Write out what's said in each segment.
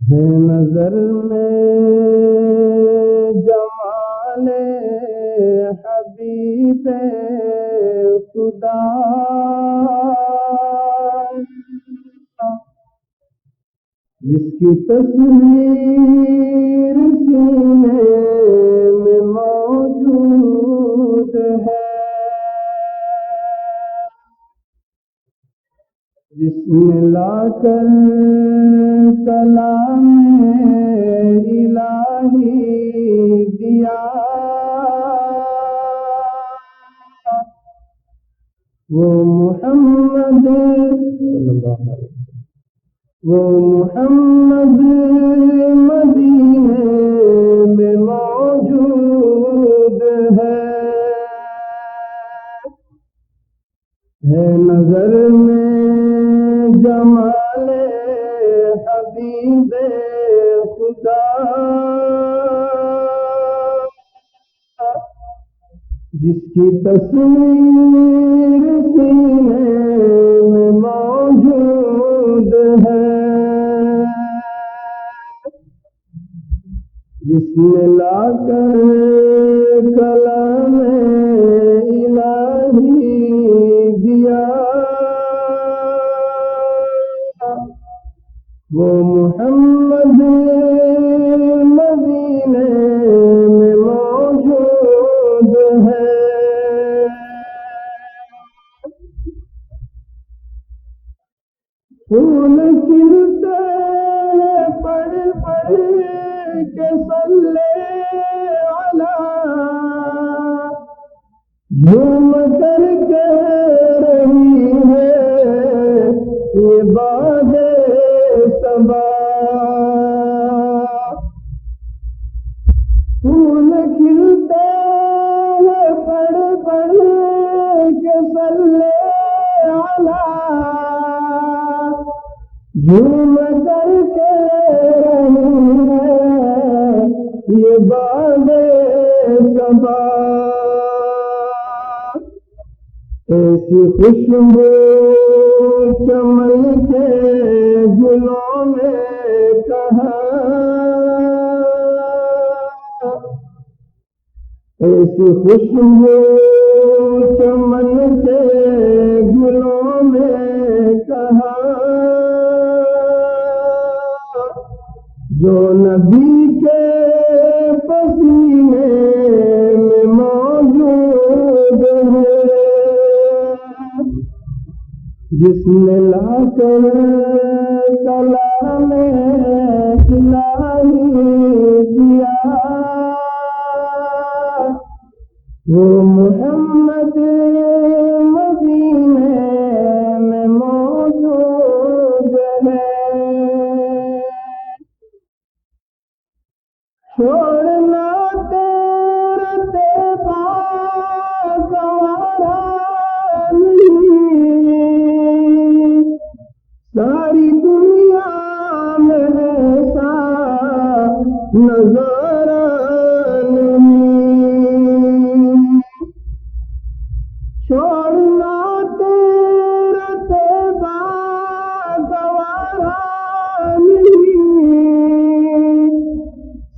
ہے نظر میں جمال حبیب خدا، جس کی تصویر سینے میں موجود ہے، جس نے لا کر کلام الہی دیا، وہ محمد صلی اللہ علیہ وسلم، وہ محمد مدینے میں موجود ہے نظر میں جمال حبیب خدا، جس کی تصویر سینے میں موجود ہے، جس نے لا کر کلام الہی دیا، وہ محمد مدینے میں موجود ہے۔ پھول کھلتے پڑھ پڑھ کے صلی علی، جھوم کر کہہ رہی ہے یہ باد صبا، پھول کھلتے پڑھ پڑھ کے صلی علی، جھوم کر کے رہی ہے یہ باد صبا، ایسی خوشبو چمن کے گلوں میں کہاں، ایسی خوشبو چمن کے گلوں میں کہاں، جو نبی کے پسینے میں موجود ہے، جس نے لا کر کلام الہی دیا، وہ محمد مدینے میں موجود ہے۔ چھوڑنا تیرے تیبا گوارا نہیں، ساری دنیا میں ایسا نظارہ نہیں، چھوڑنا تیرے تیبا گوارا نہیں،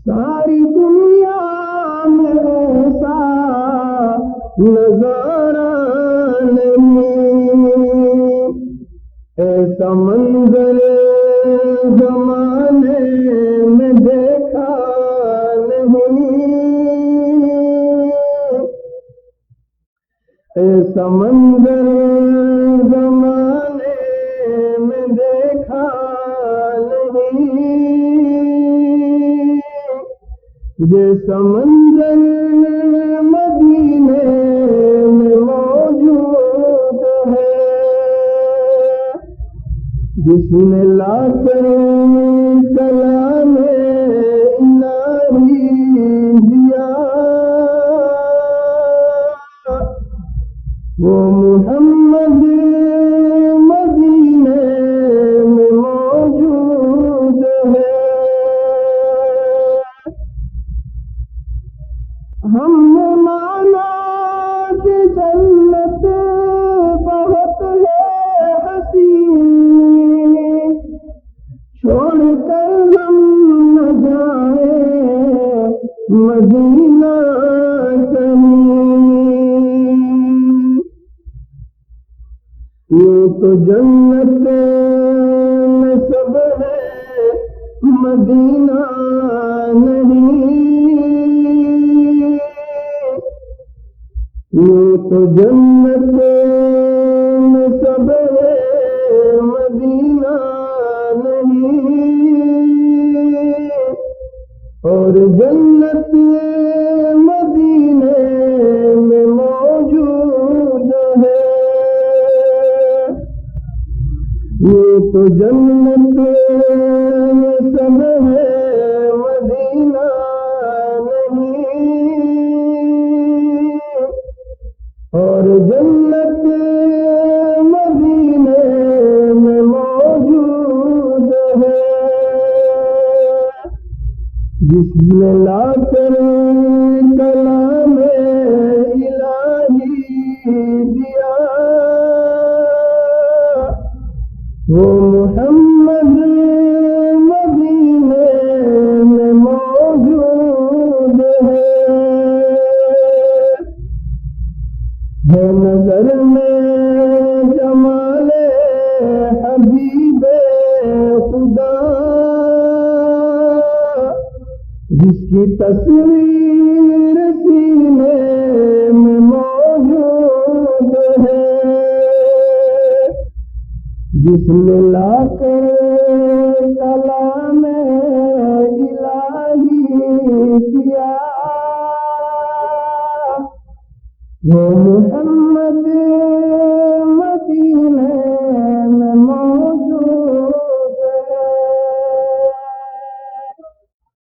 ساری دنیا میں ایسا نظارہ نہیں، ایسا منظر زمانے میں دیکھا نہیں، ایسا منظر زمانے میں دیکھا نہیں، جیسا منظر مدینے میں موجود ہے، جس نے لا کر کلام الہی دیا، وہ محمد مدینے میں موجود ہے۔ ہم نے مانا کہ جنت بہت ہے حسین، چھوڑ کر ہم مدینہ کہیں، یہ تو جنت میں سب ہے مدینہ نہیں، یہ تو جنت میں سب ہے مدینہ نہیں، اور جنت مدینے میں موجود ہے، یہ تو جنت میں سب ہے مدینہ نہیں، اور جنت مدینے میں موجود ہے، جس نے لا کر کلام الہی دیا، وہ محمد مدینے میں موجود ہے نظر میں جمال حبیب خدا، جس کی تصویر سینے میں موجود ہے، جس نے لا کر کلام الہی کیا، وہ محمد